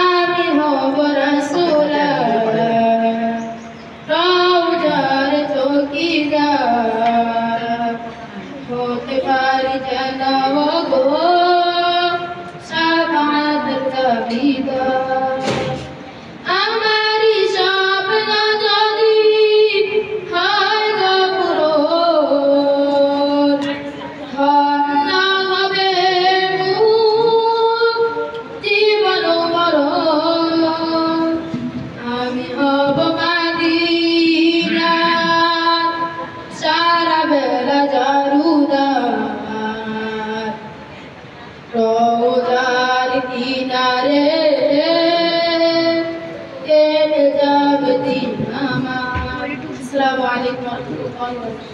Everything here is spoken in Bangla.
আমি হব রাসূলুল্লাহ রওজার চৌকিদার হতে পারি যেন গো শাফাআত দাবিদার আমারি স্বপ্ন যদি হয় গো পূরণ ধন্য হবে জীবন মরণ আমি হব মদিনার সারা বেলা জারুদার রওজার কিনারে কেটে যাবে দিন আমার। আসসালামু আলাইকুম ওয়া রাহমাতুল্লাহি ওয়া বারাকাতুহু।